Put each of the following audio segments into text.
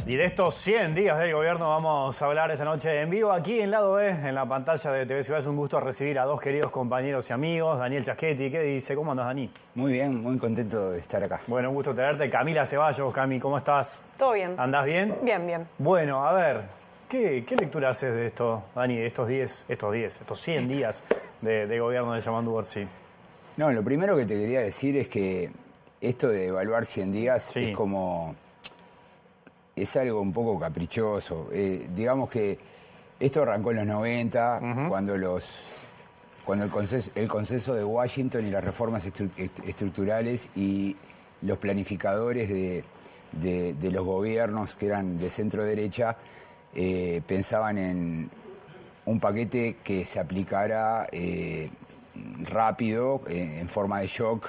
Y de estos 100 días del gobierno vamos a hablar esta noche en vivo aquí en Lado B, en la pantalla de TV Ciudad. Es un gusto recibir a dos queridos compañeros y amigos. Daniel Chaschetti, ¿qué dice? ¿Cómo andas, Dani? Muy bien, muy contento de estar acá. Bueno, un gusto tenerte. Camila Ceballos, Cami, ¿cómo estás? Todo bien. ¿Andás bien? Bien, bien. Bueno, a ver, ¿qué lectura haces de esto, Dani, de estos 100 días de gobierno de Yamandu Orsi? No, lo primero que te quería decir es que esto de evaluar 100 días Sí. es algo un poco caprichoso. Digamos que esto arrancó en los 90, cuando el consenso de Washington y las reformas estructurales y los planificadores de los gobiernos que eran de centro derecha pensaban en un paquete que se aplicara rápido, en forma de shock,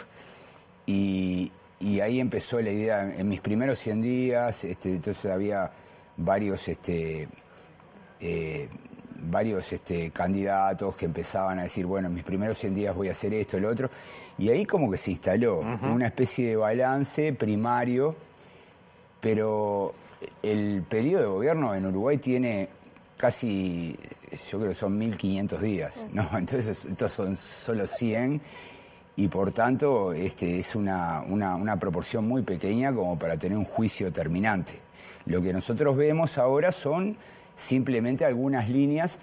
y ahí empezó la idea. En mis primeros 100 días, entonces había varios candidatos que empezaban a decir, bueno, en mis primeros 100 días voy a hacer esto, lo otro, y ahí como que se instaló una especie de balance primario, pero el periodo de gobierno en Uruguay tiene casi, yo creo que son 1.500 días, ¿no? Entonces estos son solo 100 y por tanto es una proporción muy pequeña como para tener un juicio terminante. Lo que nosotros vemos ahora son simplemente algunas líneas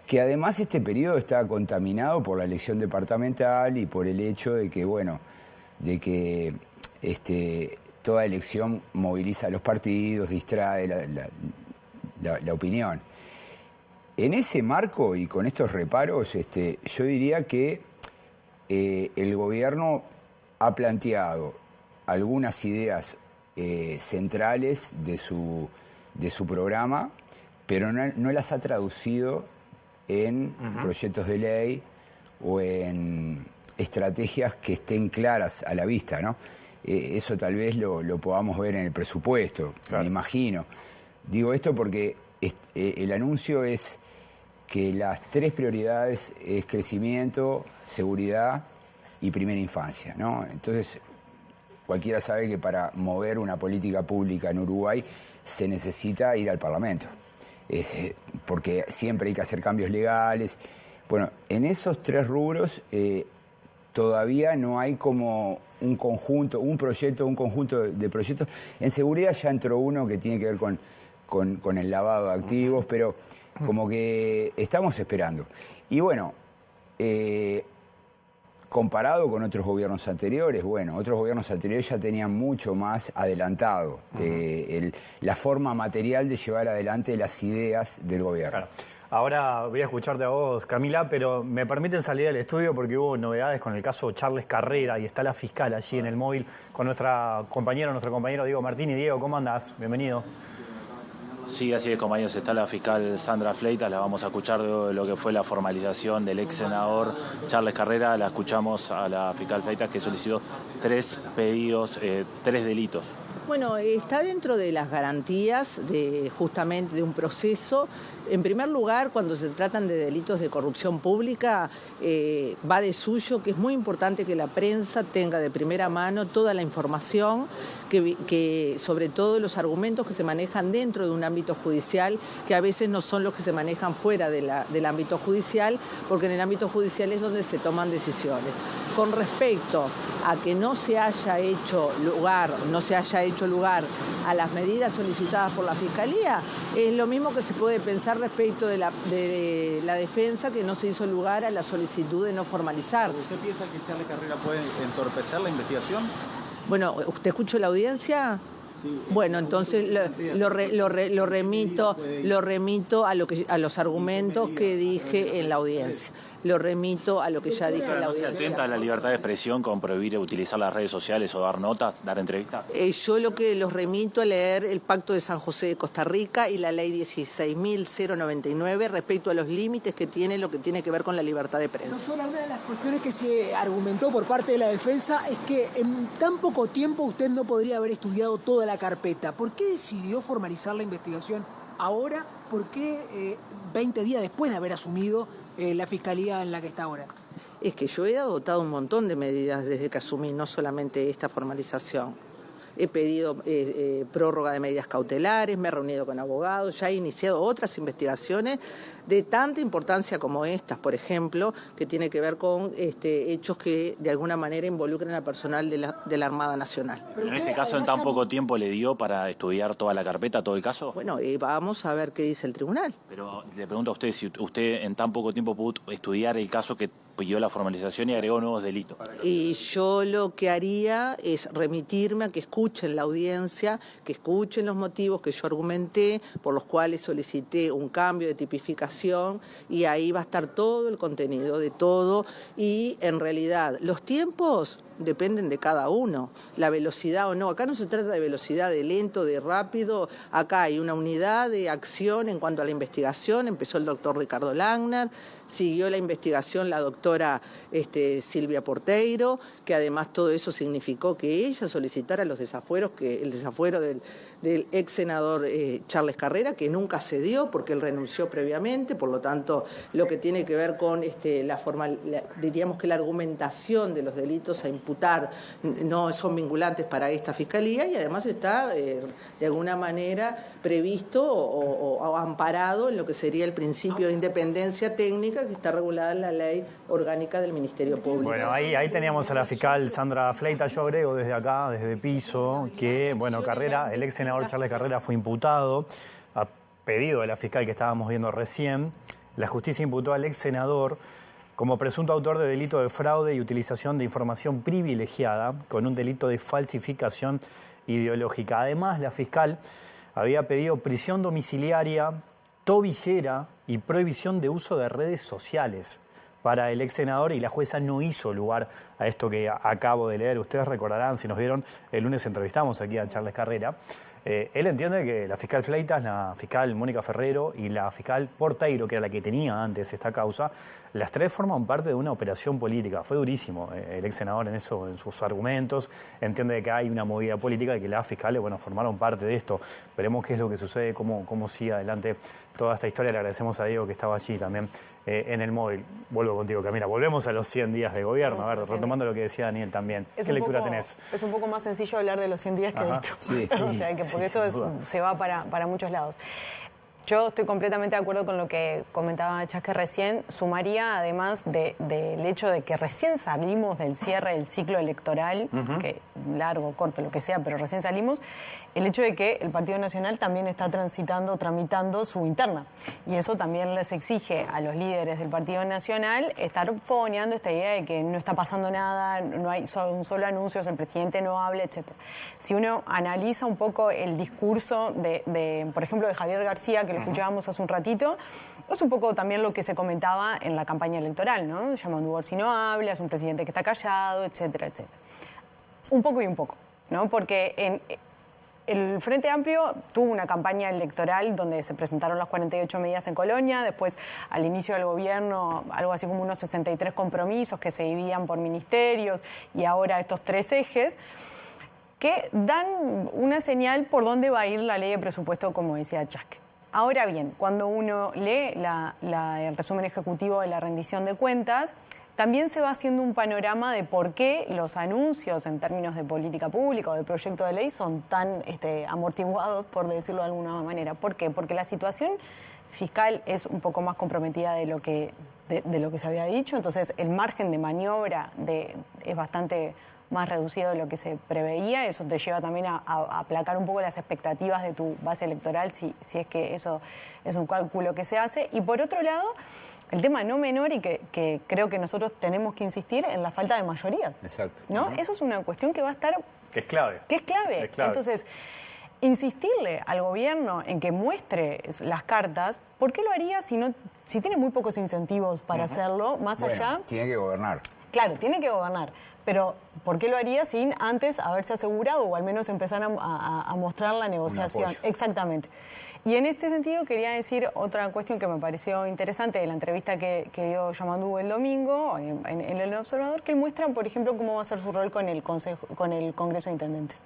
que además este periodo está contaminado por la elección departamental y por el hecho de que, bueno, toda elección moviliza a los partidos, distrae la opinión. En ese marco y con estos reparos, yo diría que el gobierno ha planteado algunas ideas centrales de su programa, pero no las ha traducido en proyectos de ley o en estrategias que estén claras a la vista, ¿no? Eso tal vez lo podamos ver en el presupuesto, claro. Me imagino. Digo esto porque el anuncio es que las 3 prioridades es crecimiento, seguridad y primera infancia, ¿no? Entonces, cualquiera sabe que para mover una política pública en Uruguay se necesita ir al Parlamento, porque siempre hay que hacer cambios legales. Bueno, en esos 3 rubros todavía no hay como un conjunto de proyectos. En seguridad ya entró uno que tiene que ver con el lavado de activos, pero como que estamos esperando. Y bueno, comparado con otros gobiernos anteriores, bueno, otros gobiernos anteriores ya tenían mucho más adelantado la forma material de llevar adelante las ideas del gobierno. Claro. Ahora voy a escucharte a vos, Camila, pero me permiten salir al estudio porque hubo novedades con el caso Charles Carrera y está la fiscal allí en el móvil con nuestro compañero Diego Martínez. Diego, ¿cómo andás? Bienvenido. Sí, así es, compañeros. Está la fiscal Sandra Fleitas, la vamos a escuchar de lo que fue la formalización del ex senador Charles Carrera. La escuchamos a la fiscal Fleitas, que solicitó 3 pedidos, 3 delitos. Bueno, está dentro de las garantías justamente de un proceso. En primer lugar, cuando se tratan de delitos de corrupción pública, va de suyo que es muy importante que la prensa tenga de primera mano toda la información, que sobre todo los argumentos que se manejan dentro de un ámbito judicial, que a veces no son los que se manejan fuera del ámbito judicial, porque en el ámbito judicial es donde se toman decisiones. Con respecto a que no se haya hecho lugar a las medidas solicitadas por la Fiscalía, es lo mismo que se puede pensar respecto de la defensa, que no se hizo lugar a la solicitud de no formalizar. ¿Usted piensa que Charles Carrera puede entorpecer la investigación? Bueno, ¿usted escuchó la audiencia? Sí, bueno, entonces lo remito a los argumentos que dije en la audiencia. Lo remito a lo que ya dije en la audiencia. ¿No se atenta a la libertad de expresión con prohibir utilizar las redes sociales o dar notas, dar entrevistas? Yo lo que los remito a leer el Pacto de San José de Costa Rica y la Ley 16.099 respecto a los límites que tiene lo que tiene que ver con la libertad de prensa. Profesora, una de las cuestiones que se argumentó por parte de la defensa es que en tan poco tiempo usted no podría haber estudiado toda la carpeta. ¿Por qué decidió formalizar la investigación ahora? ¿Por qué 20 días después de haber asumido la fiscalía en la que está ahora? Es que yo he adoptado un montón de medidas desde que asumí, no solamente esta formalización. he pedido prórroga de medidas cautelares, me he reunido con abogados, ya he iniciado otras investigaciones de tanta importancia como estas, por ejemplo, que tiene que ver con hechos que de alguna manera involucran a personal de la Armada Nacional. ¿En este caso en tan poco tiempo le dio para estudiar toda la carpeta, todo el caso? Bueno, vamos a ver qué dice el tribunal. Pero le pregunto a usted si usted en tan poco tiempo pudo estudiar el caso que pidió la formalización y agregó nuevos delitos. Y yo lo que haría es remitirme a que escuchen la audiencia, que escuchen los motivos que yo argumenté, por los cuales solicité un cambio de tipificación, y ahí va a estar todo el contenido de todo, y en realidad los tiempos dependen de cada uno, la velocidad o no. Acá no se trata de velocidad, de lento, de rápido. Acá hay una unidad de acción en cuanto a la investigación. Empezó el doctor Ricardo Langner, siguió la investigación la doctora Silvia Porteiro, que además todo eso significó que ella solicitara los desafueros, que el desafuero del ex senador Charles Carrera, que nunca se dio porque él renunció previamente. Por lo tanto, lo que tiene que ver con diríamos que la argumentación de los delitos a imputar no son vinculantes para esta fiscalía, y además está de alguna manera previsto o amparado en lo que sería el principio de independencia técnica que está regulada en la ley orgánica del Ministerio Público. Bueno, ahí teníamos a la fiscal Sandra Fleitas. Yo agrego desde acá, desde piso, que bueno, Carrera, el ex senador Charles Carrera fue imputado a pedido de la fiscal que estábamos viendo recién. La justicia imputó al ex senador como presunto autor de delito de fraude y utilización de información privilegiada con un delito de falsificación ideológica. Además, la fiscal había pedido prisión domiciliaria, tobillera y prohibición de uso de redes sociales para el ex senador, y la jueza no hizo lugar a esto que acabo de leer. Ustedes recordarán, si nos vieron, el lunes entrevistamos aquí a Charles Carrera. Él entiende que la fiscal Fleitas, la fiscal Mónica Ferrero y la fiscal Porteiro, que era la que tenía antes esta causa, las tres forman parte de una operación política. Fue durísimo el ex senador en eso, en sus argumentos. Entiende que hay una movida política y que las fiscales, bueno, formaron parte de esto. Veremos qué es lo que sucede, cómo sigue adelante toda esta historia. Le agradecemos a Diego que estaba allí también en el móvil. Vuelvo contigo, Camila. Volvemos a los 100 días de gobierno. A ver, retomando lo que decía Daniel también. ¿Qué lectura tenés? Es un poco más sencillo hablar de los 100 días que de esto. Sí, o sea, que porque eso se va para muchos lados. Yo estoy completamente de acuerdo con lo que comentaba Chasque recién. Sumaría, además del hecho de que recién salimos del cierre del ciclo electoral, que largo, corto, lo que sea, pero recién salimos, el hecho de que el Partido Nacional también está tramitando su interna. Y eso también les exige a los líderes del Partido Nacional estar fogoneando esta idea de que no está pasando nada, son solo anuncios, el presidente no habla, etc. Si uno analiza un poco el discurso por ejemplo, de Javier García, que lo escuchábamos hace un ratito, es un poco también lo que se comentaba en la campaña electoral, ¿no? Llamando Borsi no habla, es un presidente que está callado, etcétera, etcétera. Un poco y un poco, ¿no? Porque el Frente Amplio tuvo una campaña electoral donde se presentaron las 48 medidas en Colonia, después al inicio del gobierno algo así como unos 63 compromisos que se dividían por ministerios, y ahora estos 3 ejes que dan una señal por dónde va a ir la ley de presupuesto, como decía Chasque. Ahora bien, cuando uno lee el resumen ejecutivo de la rendición de cuentas, también se va haciendo un panorama de por qué los anuncios en términos de política pública o de proyecto de ley son tan amortiguados, por decirlo de alguna manera. ¿Por qué? Porque la situación fiscal es un poco más comprometida de lo que se había dicho, entonces el margen de maniobra es bastante más reducido de lo que se preveía. Eso te lleva también a aplacar un poco las expectativas de tu base electoral, si es que eso es un cálculo que se hace. Y por otro lado, el tema no menor, y que creo que nosotros tenemos que insistir en la falta de mayorías. Exacto. ¿No? Eso es una cuestión que va a estar... Que es clave. Es clave. Entonces, insistirle al gobierno en que muestre las cartas, ¿por qué lo haría si tiene muy pocos incentivos para hacerlo, más allá? Tiene que gobernar. Claro, tiene que gobernar. Pero ¿por qué lo haría sin antes haberse asegurado o al menos empezar a mostrar la negociación? Exactamente. Y en este sentido quería decir otra cuestión que me pareció interesante de la entrevista que dio Yamandú el domingo en El Observador, que él muestra, por ejemplo, cómo va a ser su rol con el Congreso de Intendentes.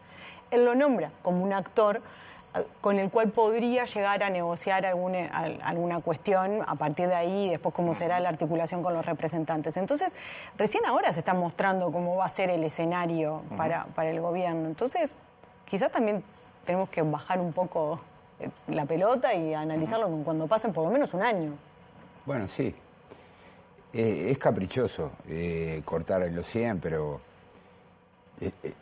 Él lo nombra como un actor con el cual podría llegar a negociar alguna cuestión a partir de ahí, y después cómo será la articulación con los representantes. Entonces, recién ahora se está mostrando cómo va a ser el escenario para el gobierno. Entonces, quizás también tenemos que bajar un poco la pelota y analizarlo cuando pasen por lo menos un año. Bueno, sí. Es caprichoso cortar los 100, pero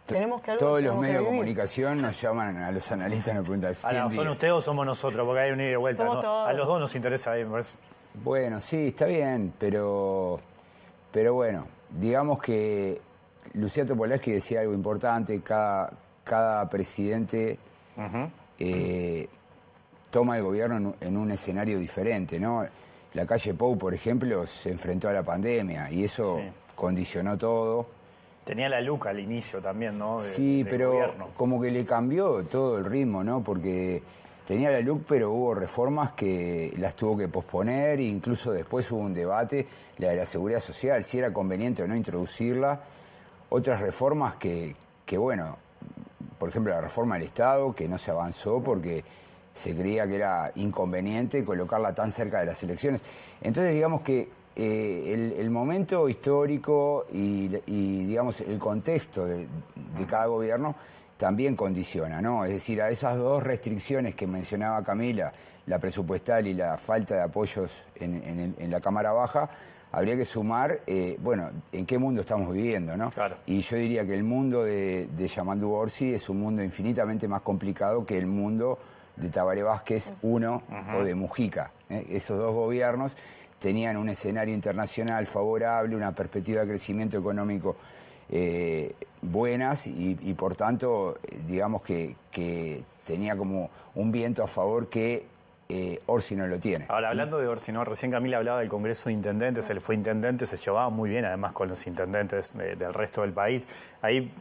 Tenemos que todos los tenemos que medios de vivir. comunicación nos llaman a los analistas y nos preguntan 100 ¿Son días. ustedes o somos nosotros? Porque hay un ida y vuelta. Somos ¿no? todos. A los dos nos interesa ahí, me parece. Bueno, sí, está bien, pero bueno, digamos que Lucía Topolansky decía algo importante, cada presidente toma el gobierno en un escenario diferente, ¿no? La calle Pou, por ejemplo, se enfrentó a la pandemia y eso condicionó todo. Tenía la Luca al inicio también, ¿no? Sí, del pero gobierno. como que le cambió todo el ritmo, ¿no? Porque tenía la LUC, pero hubo reformas que las tuvo que posponer, e incluso después hubo un debate, la de la seguridad social, si era conveniente o no introducirla. Otras reformas que bueno, por ejemplo, la reforma del Estado, que no se avanzó porque se creía que era inconveniente colocarla tan cerca de las elecciones. Entonces, digamos que el momento histórico y digamos, el contexto de cada gobierno también condiciona, ¿no? Es decir, a esas dos restricciones que mencionaba Camila, la presupuestal y la falta de apoyos en la Cámara Baja, habría que sumar, bueno, en qué mundo estamos viviendo, ¿no? Claro. Y yo diría que el mundo de Yamandu Orsi es un mundo infinitamente más complicado que el mundo de Tabaré Vázquez I o de Mujica. Esos dos gobiernos tenían un escenario internacional favorable, una perspectiva de crecimiento económico buenas y por tanto, digamos que tenía como un viento a favor que Orsi no lo tiene. Ahora, hablando de Orsi, ¿no? Recién Camila hablaba del Congreso de Intendentes, él fue intendente, se llevaba muy bien además con los intendentes del resto del país. Ahí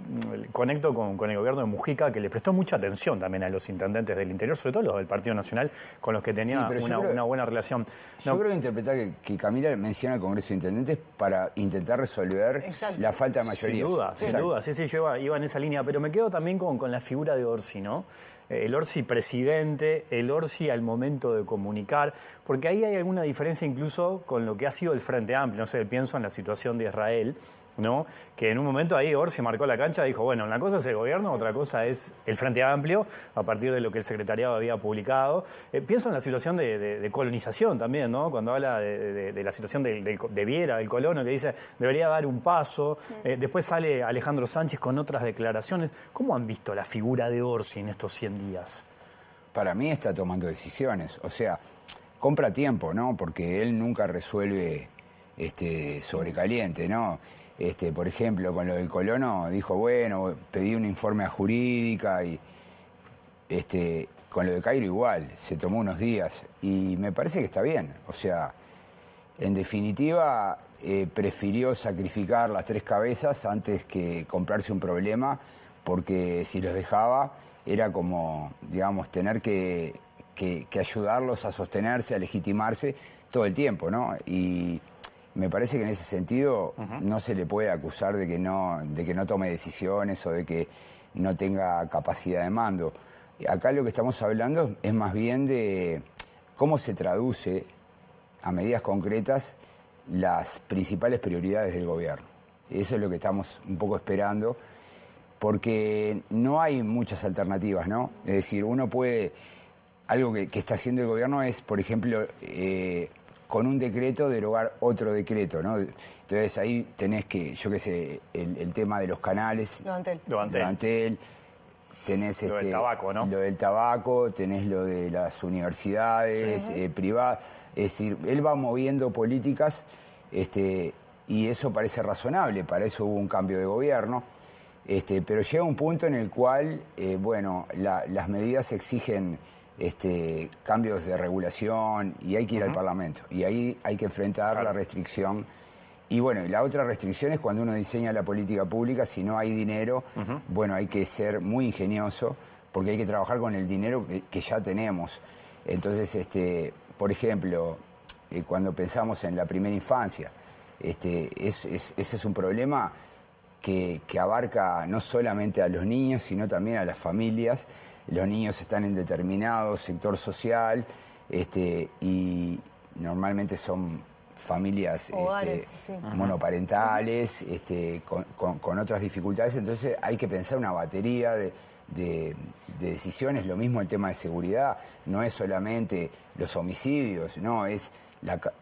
conecto con el gobierno de Mujica, que le prestó mucha atención también a los intendentes del interior, sobre todo los del Partido Nacional, con los que tenía una buena relación. Yo creo que interpretar que Camila menciona el Congreso de Intendentes para intentar resolver la falta de mayoría. Sin duda, sí, yo iba en esa línea, pero me quedo también con la figura de Orsi, ¿no? El Orsi presidente, el Orsi al momento de comunicar, porque ahí hay alguna diferencia incluso con lo que ha sido el Frente Amplio. No sé, pienso en la situación de Israel, ¿no? Que en un momento ahí Orsi marcó la cancha y dijo, bueno, una cosa es el gobierno, otra cosa es el Frente Amplio, a partir de lo que el secretariado había publicado. Pienso en la situación de colonización también, ¿no? Cuando habla de la situación de Viera, del colono, que dice, debería dar un paso. Después sale Alejandro Sánchez con otras declaraciones. ¿Cómo han visto la figura de Orsi en estos 100 días? Para mí está tomando decisiones, o sea, compra tiempo, ¿no? Porque él nunca resuelve sobrecaliente, ¿no? Por ejemplo, con lo del colono dijo, bueno, pedí un informe a jurídica y con lo de Cairo igual, se tomó unos días y me parece que está bien. O sea, en definitiva, prefirió sacrificar las 3 cabezas antes que comprarse un problema, porque si los dejaba era como, digamos, tener que ayudarlos a sostenerse, a legitimarse todo el tiempo, ¿no? Y me parece que en ese sentido no se le puede acusar de que no tome decisiones o de que no tenga capacidad de mando. Acá lo que estamos hablando es más bien de cómo se traduce a medidas concretas las principales prioridades del gobierno. Eso es lo que estamos un poco esperando, porque no hay muchas alternativas, ¿no? Es decir, uno puede... Algo que está haciendo el gobierno es, por ejemplo, con un decreto derogar otro decreto, ¿no? Entonces ahí tenés que, yo qué sé, el tema de los canales, Lo Antel, tenés lo del tabaco, ¿no? Lo del tabaco, tenés lo de las universidades privadas. Es decir, él va moviendo políticas y eso parece razonable, para eso hubo un cambio de gobierno. Pero llega un punto en el cual, bueno, las medidas exigen cambios de regulación y hay que ir al Parlamento. Y ahí hay que enfrentar la restricción. Y bueno, y la otra restricción es cuando uno diseña la política pública, si no hay dinero, bueno, hay que ser muy ingenioso porque hay que trabajar con el dinero que ya tenemos. Entonces, por ejemplo, cuando pensamos en la primera infancia, ese es un problema que abarca no solamente a los niños, sino también a las familias. Los niños están en determinado sector social y normalmente son familias monoparentales, con otras dificultades. Entonces hay que pensar una batería de decisiones. Lo mismo el tema de seguridad, no es solamente los homicidios, no, es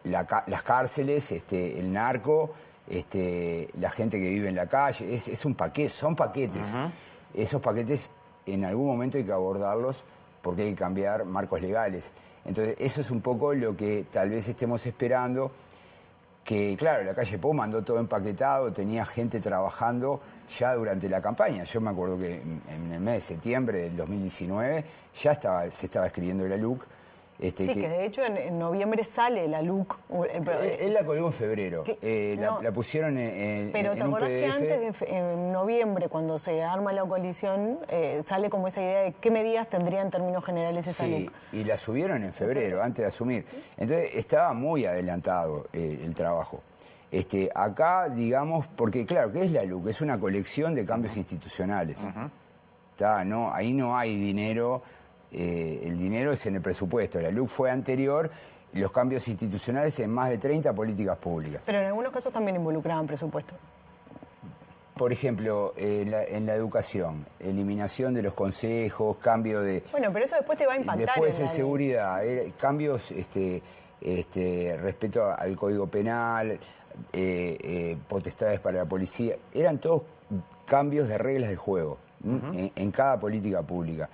las cárceles, el narco, la gente que vive en la calle, es un paquete, son paquetes. Esos paquetes en algún momento hay que abordarlos porque hay que cambiar marcos legales. Entonces eso es un poco lo que tal vez estemos esperando, que claro, la calle Pou mandó todo empaquetado, tenía gente trabajando ya durante la campaña. Yo me acuerdo que en el mes de septiembre del 2019 ya se estaba escribiendo la LUC. Sí, que de hecho en noviembre sale la LUC. Él la colgó en febrero. La pusieron en pero ¿te un acordás que PDF? antes, en noviembre, cuando se arma la coalición, sale como esa idea de qué medidas tendría en términos generales esa LUC? Y la subieron en febrero, antes de asumir. Entonces estaba muy adelantado el trabajo. Acá, digamos, porque claro, ¿qué es la LUC? Es una colección de cambios institucionales. Ahí no hay dinero. El dinero es en el presupuesto. La LUC fue anterior, los cambios institucionales en más de 30 políticas públicas. Pero en algunos casos también involucraban presupuesto. Por ejemplo, en la educación, eliminación de los consejos, cambio de... Bueno, pero eso después te va a impactar. Después en seguridad, cambios respecto al Código Penal, potestades para la policía. Eran todos cambios de reglas de juego en cada política pública.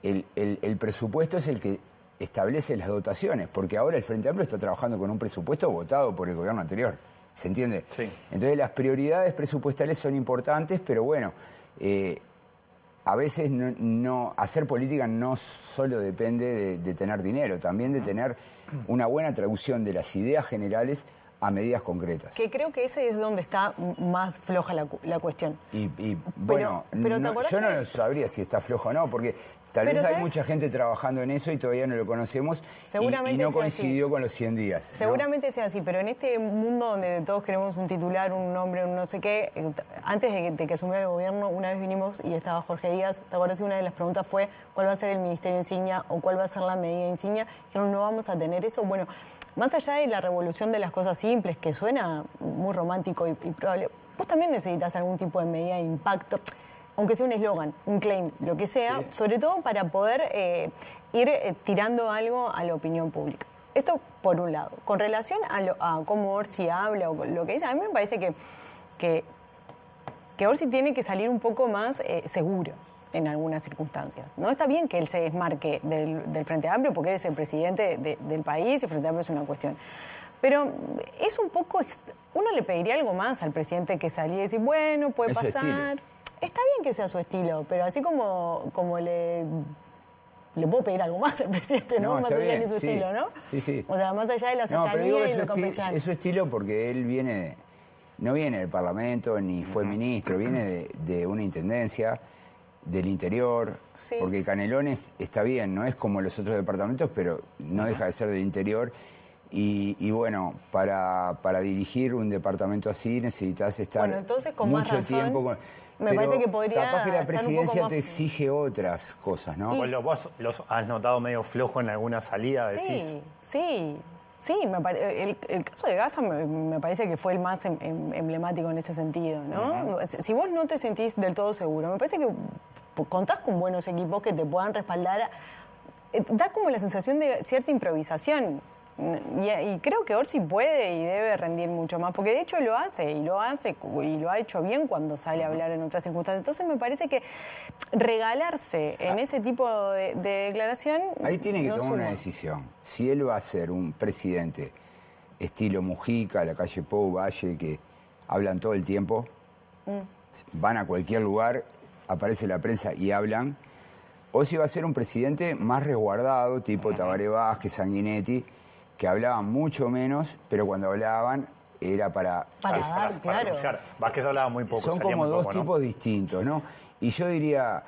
El presupuesto es el que establece las dotaciones, porque ahora el Frente Amplio está trabajando con un presupuesto votado por el gobierno anterior, ¿se entiende? Sí. Entonces las prioridades presupuestales son importantes, pero bueno, a veces hacer política no solo depende de tener dinero, también de tener una buena traducción de las ideas generales a medidas concretas. Que creo que ese es donde está más floja la cuestión. Bueno, pero yo no sabría si está flojo o no, porque tal vez hay mucha gente trabajando en eso y todavía no lo conocemos y no coincidió con los 100 días. Seguramente sea así, pero en este mundo donde todos queremos un titular, un nombre, un no sé qué, antes de que asumiera el gobierno, una vez vinimos y estaba Jorge Díaz, ¿te acuerdas? Una de las preguntas fue ¿cuál va a ser el ministerio insignia o cuál va a ser la medida insignia? Que no vamos a tener eso. Bueno, más allá de la revolución de las cosas simples, que suena muy romántico y probable, vos también necesitas algún tipo de medida de impacto, aunque sea un eslogan, un claim, lo que sea, sobre todo para poder ir tirando algo a la opinión pública. Esto por un lado. Con relación a cómo Orsi habla o lo que dice, a mí me parece que Orsi tiene que salir un poco más seguro en algunas circunstancias. No está bien que él se desmarque del Frente Amplio porque él es el presidente del país y el Frente Amplio es una cuestión. Pero es un poco... Uno le pediría algo más al presidente que saliera y decir, bueno, puede pasar. Está bien que sea su estilo, pero así como le puedo pedir algo más al presidente, ¿no? Más allá de su estilo, ¿no? Sí. O sea, más allá de la cercanía y lo campechano. Es su estilo porque él no viene del Parlamento ni fue ministro, viene de una intendencia del interior, porque Canelones está bien, no es como los otros departamentos, pero no deja de ser del interior. Y bueno, para dirigir un departamento así necesitas estar mucho tiempo me parece que podría capaz que la presidencia más... te exige otras cosas, ¿no? Bueno, vos los has notado medio flojo en alguna salida, decís. Sí, el caso de Gaza me parece que fue el más emblemático en ese sentido, ¿no? Si vos no te sentís del todo seguro, me parece que contás con buenos equipos que te puedan respaldar. Da como la sensación de cierta improvisación. Y creo que Orsi puede y debe rendir mucho más, porque de hecho lo hace y lo ha hecho bien cuando sale a hablar en otras circunstancias. Entonces me parece que regalarse en ese tipo de declaración... Ahí tiene que tomar una decisión. Si él va a ser un presidente estilo Mujica, la calle Pou, Valle, que hablan todo el tiempo, van a cualquier lugar, aparece la prensa y hablan, o si va a ser un presidente más resguardado, tipo Tabaré Vázquez, Sanguinetti, que hablaban mucho menos, pero cuando hablaban era para anunciar. Vázquez hablaba muy poco. Son como dos tipos distintos, ¿no? Y yo diría,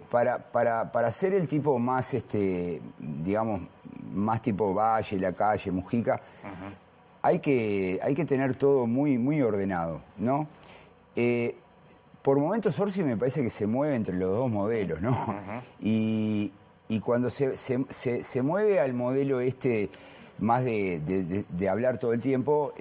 para ser el tipo más, digamos, más tipo Valle, La Calle, Mujica, hay que tener todo muy, muy ordenado, ¿no? Por momentos Orsi me parece que se mueve entre los dos modelos, ¿no? Y cuando se mueve al modelo más de hablar todo el tiempo,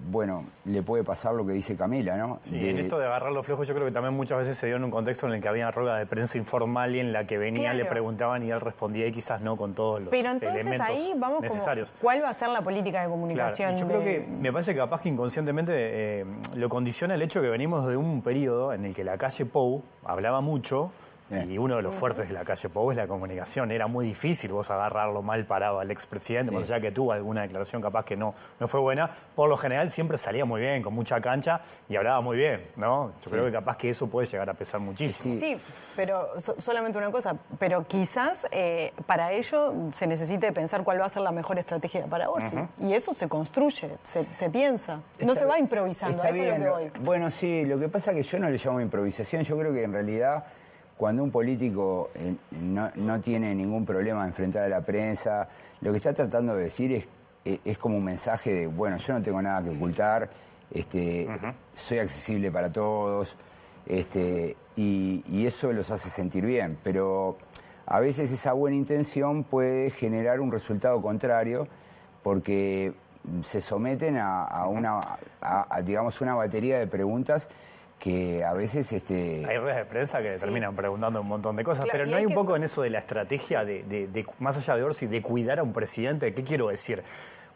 bueno, le puede pasar lo que dice Camila, ¿no? Sí, en esto de agarrar los flojos yo creo que también muchas veces se dio en un contexto en el que había rueda de prensa informal y en la que venían, le preguntaban y él respondía y quizás no con todos los elementos necesarios. Pero entonces ahí vamos como, ¿cuál va a ser la política de comunicación? Claro, yo creo que me parece que capaz que inconscientemente lo condiciona el hecho que venimos de un periodo en el que la calle Pou hablaba mucho. Y uno de los fuertes de la calle Pou es la comunicación. Era muy difícil vos agarrarlo mal parado al expresidente, más allá que tuvo alguna declaración capaz que no fue buena. Por lo general siempre salía muy bien, con mucha cancha y hablaba muy bien, ¿no? Yo creo que capaz que eso puede llegar a pesar muchísimo. Sí, pero solamente una cosa, pero quizás para ello se necesite pensar cuál va a ser la mejor estrategia para Orsi. Y eso se construye, se piensa. No se va improvisando, a eso es lo que voy. Bueno, sí, lo que pasa es que yo no le llamo improvisación, yo creo que en realidad cuando un político no tiene ningún problema en enfrentar a la prensa, lo que está tratando de decir es como un mensaje de, bueno, yo no tengo nada que ocultar, soy accesible para todos, y eso los hace sentir bien. Pero a veces esa buena intención puede generar un resultado contrario porque se someten digamos, una batería de preguntas que a veces... Hay redes de prensa que terminan preguntando un montón de cosas, claro, pero ¿no hay un poco en eso de la estrategia más allá de Orsi, de cuidar a un presidente? ¿Qué quiero decir?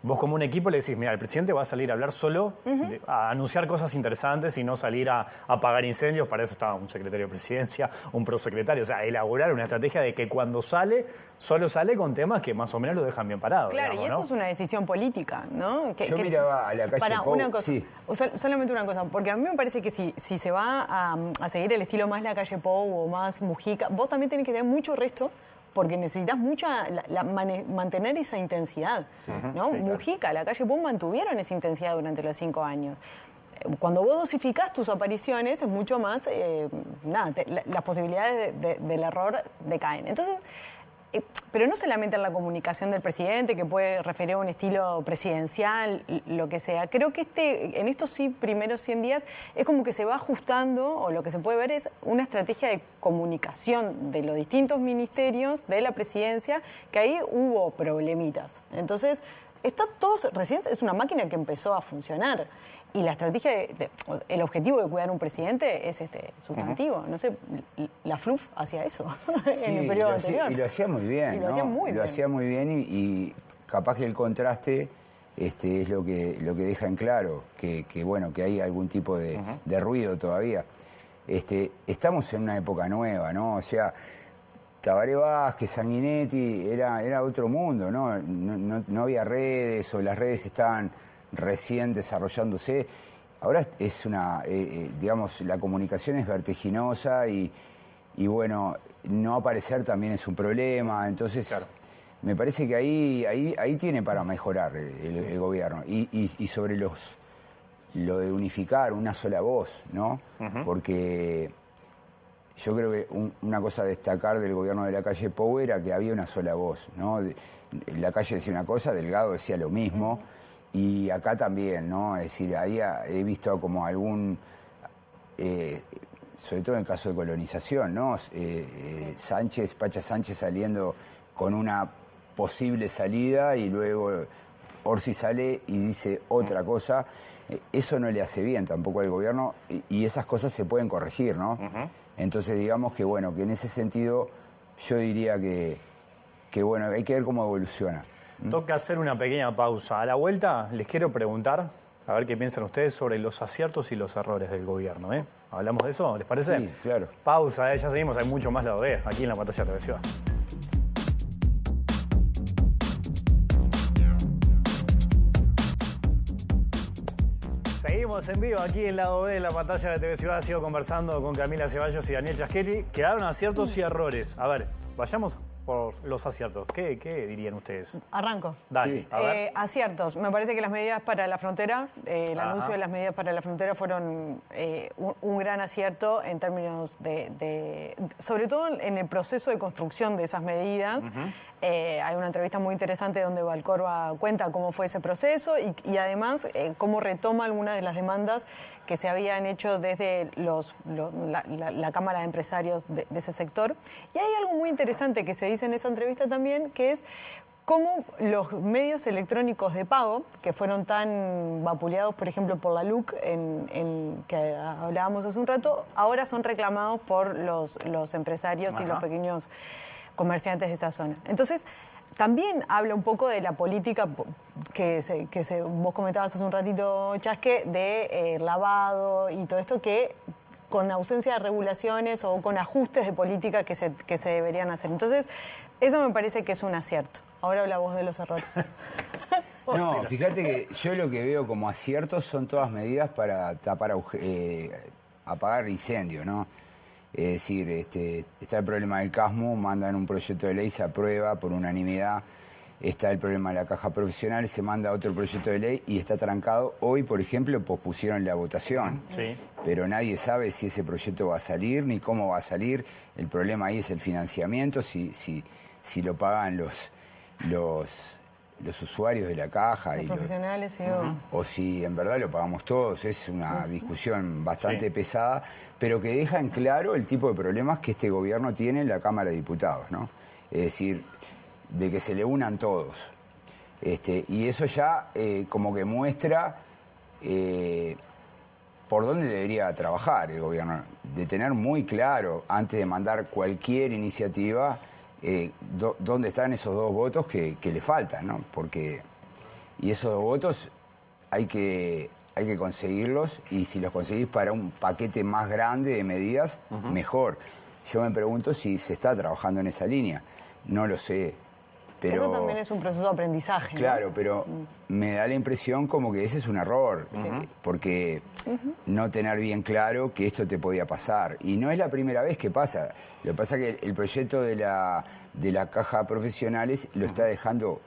Vos como un equipo le decís, mira, el presidente va a salir a hablar solo, a anunciar cosas interesantes y no salir a apagar incendios. Para eso estaba un secretario de presidencia, un prosecretario. O sea, elaborar una estrategia de que cuando sale, solo sale con temas que más o menos lo dejan bien parado. Claro, digamos, y eso ¿no? es una decisión política, ¿no? Yo miraba a la calle Pou, una cosa, sí. Solamente una cosa, porque a mí me parece que si se va a seguir el estilo más la calle Pou o más Mujica, vos también tenés que tener mucho resto, porque necesitas mantener esa intensidad, ¿no? Sí, Mujica, la calle Pou mantuvieron esa intensidad durante los 5 años. Cuando vos dosificás tus apariciones es mucho más, las posibilidades del error decaen. Entonces, pero no solamente en la comunicación del presidente, que puede referir a un estilo presidencial, lo que sea. Creo que en estos primeros 100 días es como que se va ajustando, o lo que se puede ver es una estrategia de comunicación de los distintos ministerios de la presidencia, que ahí hubo problemitas. Entonces, recién es una máquina que empezó a funcionar. Y la estrategia, el objetivo de cuidar a un presidente es sustantivo. No sé, la FLUF hacía eso en el periodo anterior. Y lo hacía muy bien, ¿no? Lo hacía muy bien y capaz que el contraste es lo que deja en claro, que bueno, que hay algún tipo de ruido todavía. Estamos en una época nueva, ¿no? O sea, Tabaré Vázquez, Sanguinetti, era otro mundo, ¿no? No había redes, o las redes estaban recién desarrollándose. Ahora es digamos, la comunicación es vertiginosa y bueno, no aparecer también es un problema. Entonces, claro, me parece que ahí tiene para mejorar el gobierno. Y sobre lo de unificar una sola voz, ¿no? Porque yo creo que una cosa a destacar del gobierno de la calle Pou era que había una sola voz, ¿no? La calle decía una cosa, Delgado decía lo mismo. Y acá también, ¿no? Es decir, ahí he visto como algún, sobre todo en el caso de colonización, ¿no? Pacha Sánchez saliendo con una posible salida y luego Orsi sale y dice otra cosa. Eso no le hace bien tampoco al gobierno y esas cosas se pueden corregir, ¿no? Entonces, digamos que, bueno, que en ese sentido yo diría que bueno, hay que ver cómo evoluciona. Toca hacer una pequeña pausa. A la vuelta les quiero preguntar, a ver qué piensan ustedes sobre los aciertos y los errores del gobierno, ¿eh? ¿Hablamos de eso? ¿Les parece? Sí, claro. Pausa, ya seguimos, hay mucho más lado B, aquí en la pantalla de TV Ciudad. Seguimos en vivo aquí en lado B de la pantalla de TV Ciudad. Sigo conversando con Camila Ceballos y Daniel Chaschetti. Quedaron aciertos y errores. A ver, vayamos por los aciertos. ¿Qué dirían ustedes? Arranco. Dale, a ver. Aciertos. Me parece que las medidas para la frontera, el anuncio de las medidas para la frontera fueron un gran acierto en términos sobre todo en el proceso de construcción de esas medidas. Hay una entrevista muy interesante donde Valcorba cuenta cómo fue ese proceso y además cómo retoma algunas de las demandas que se habían hecho desde la Cámara de Empresarios de ese sector. Y hay algo muy interesante que se dice en esa entrevista también, que es cómo los medios electrónicos de pago, que fueron tan vapuleados, por ejemplo, por la LUC, que hablábamos hace un rato, ahora son reclamados por los empresarios y los pequeños comerciantes de esa zona. Entonces, también habla un poco de la política vos comentabas hace un ratito, Chasque, de lavado y todo esto que con ausencia de regulaciones o con ajustes de política que se deberían hacer. Entonces, eso me parece que es un acierto. Ahora habla vos de los errores. No, fíjate que yo lo que veo como aciertos son todas medidas para apagar incendios, ¿no? Es decir, está el problema del CASMU, mandan un proyecto de ley, se aprueba por unanimidad. Está el problema de la caja profesional, se manda otro proyecto de ley y está trancado. Hoy, por ejemplo, pospusieron la votación. Sí. Pero nadie sabe si ese proyecto va a salir ni cómo va a salir. El problema ahí es el financiamiento, si lo pagan los usuarios de la caja. Los profesionales, sí. O si en verdad lo pagamos todos. Es una discusión bastante pesada, pero que deja en claro el tipo de problemas que este gobierno tiene en la Cámara de Diputados, ¿no? Es decir, de que se le unan todos. Y eso ya como que muestra por dónde debería trabajar el gobierno, de tener muy claro, antes de mandar cualquier iniciativa, dónde están esos 2 votos que le faltan, ¿no? Y esos 2 votos hay que conseguirlos, y si los conseguís para un paquete más grande de medidas, mejor. Yo me pregunto si se está trabajando en esa línea. No lo sé. Pero, eso también es un proceso de aprendizaje, ¿no? Claro, pero me da la impresión como que ese es un error, porque no tener bien claro que esto te podía pasar. Y no es la primera vez que pasa. Lo que pasa es que el proyecto de la caja profesionales lo está dejando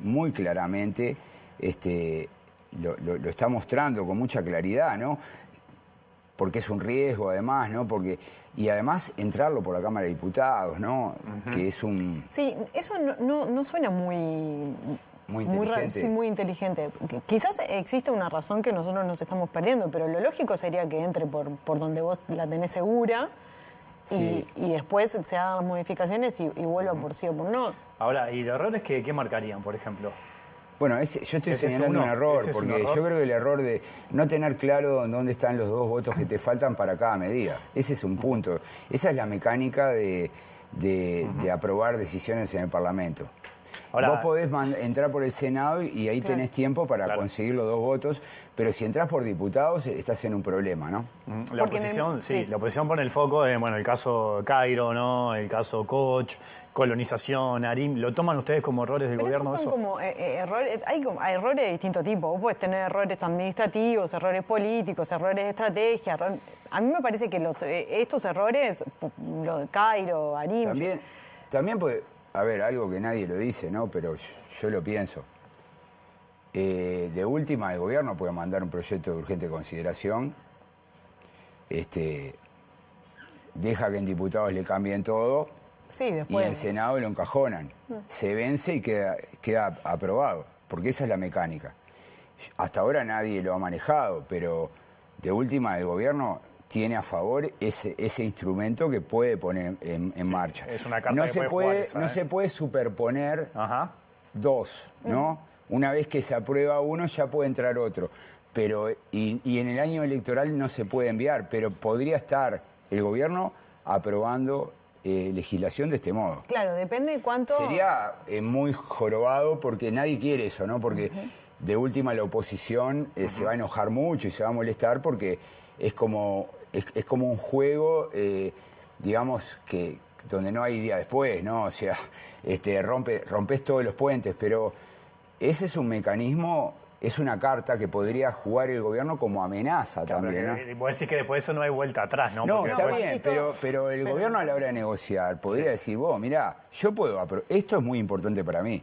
muy claramente, lo está mostrando con mucha claridad, ¿no? Porque es un riesgo, además, ¿no? Y además entrarlo por la Cámara de Diputados, ¿no? Que es un... Sí, eso no suena muy inteligente. Muy inteligente. Quizás existe una razón que nosotros nos estamos perdiendo, pero lo lógico sería que entre por donde vos la tenés segura y después se hagan las modificaciones y vuelva por sí o por no. Ahora, ¿y de errores qué marcarían, por ejemplo? Bueno, yo estoy señalando un error, porque yo creo que el error de no tener claro dónde están los 2 votos que te faltan para cada medida. Ese es un punto. Esa es la mecánica de aprobar decisiones en el Parlamento. Ahora, vos podés entrar por el Senado y ahí tenés tiempo para conseguir los 2 votos, pero si entrás por diputados estás en un problema, ¿no? La oposición pone el foco en el caso Cairo, ¿no? El caso Koch, colonización, Arim. ¿Lo toman ustedes como errores del gobierno? Esos son como errores, hay errores de distinto tipo. Vos podés tener errores administrativos, errores políticos, errores de estrategia. A mí me parece que estos errores, lo de Cairo, Arim... También puede... A ver, algo que nadie lo dice, ¿no? Pero yo lo pienso. De última, el gobierno puede mandar un proyecto de urgente consideración. Deja que en diputados le cambien todo. Sí, después... Y en Senado lo encajonan. Se vence y queda aprobado. Porque esa es la mecánica. Hasta ahora nadie lo ha manejado, pero de última, el gobierno tiene a favor ese instrumento que puede poner en marcha. Es una carta que puede jugar esa, no se puede superponer 2, ¿no? Una vez que se aprueba uno, ya puede entrar otro. Pero, y en el año electoral no se puede enviar, pero podría estar el gobierno aprobando legislación de este modo. Claro, depende de cuánto... Sería muy jorobado porque nadie quiere eso, ¿no? Porque de última la oposición se va a enojar mucho y se va a molestar porque es como un juego, digamos, que donde no hay día después, ¿no? O sea, rompes todos los puentes, pero ese es un mecanismo, es una carta que podría jugar el gobierno como amenaza también, ¿no? Vos decís que después de eso no hay vuelta atrás, ¿no? No, porque está después... bien, pero el gobierno a la hora de negociar podría decir, vos, mirá, yo puedo esto es muy importante para mí,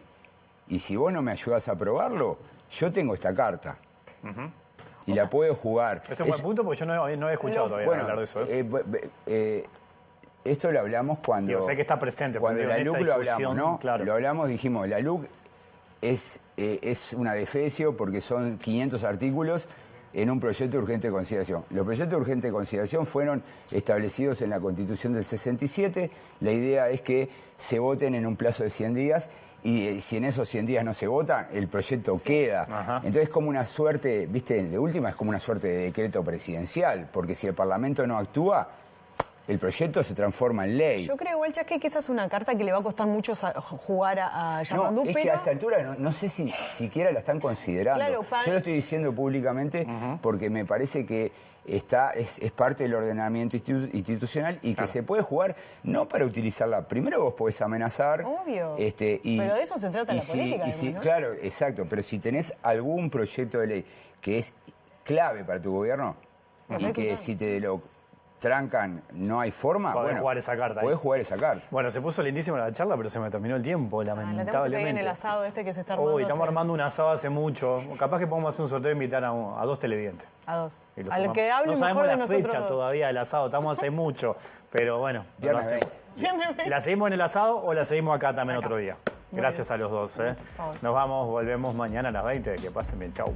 y si vos no me ayudás a aprobarlo, yo tengo esta carta. Y la puedo jugar. Es un buen punto porque yo no he escuchado todavía hablar de eso. Esto lo hablamos cuando... Sé que está presente. Cuando la LUC lo hablamos, ¿no? Claro. Lo hablamos, dijimos, la LUC es una defecio porque son 500 artículos en un proyecto de urgente consideración. Los proyectos de urgente consideración fueron establecidos en la Constitución del 67. La idea es que se voten en un plazo de 100 días y si en esos 100 días no se vota, el proyecto queda. Ajá. Entonces, como una suerte, viste, de última es como una suerte de decreto presidencial, porque si el Parlamento no actúa, el proyecto se transforma en ley. Yo creo igual, Chasque, que esa es una carta que le va a costar mucho jugar a Yamandú, No, es que a esta altura no sé si siquiera la están considerando. Claro, Yo lo estoy diciendo públicamente porque me parece que es parte del ordenamiento institucional y que se puede jugar no para utilizarla. Primero vos podés amenazar. Obvio. Y, pero de eso se trata la política. Además, ¿no? Claro, exacto. Pero si tenés algún proyecto de ley que es clave para tu gobierno y que si te lo trancan, no hay forma. Podés jugar esa carta. Podés jugar esa carta. Bueno, se puso lindísima la charla, pero se me terminó el tiempo, La tenemos que lamentablemente. seguir en el asado este que se está armando. Uy, estamos armando un asado hace mucho. Capaz que podemos hacer un sorteo e invitar a 2 televidentes. A 2. Y los Al sumamos. que hable no mejor sabemos de la nosotros fecha 2. todavía del asado, estamos hace mucho. Pero bueno, no lo Viernes hacemos. 20. ¿Y la seguimos en el asado o la seguimos acá también otro día? Gracias a los dos. Nos vamos, volvemos mañana a las 20. Que pasen bien, chau.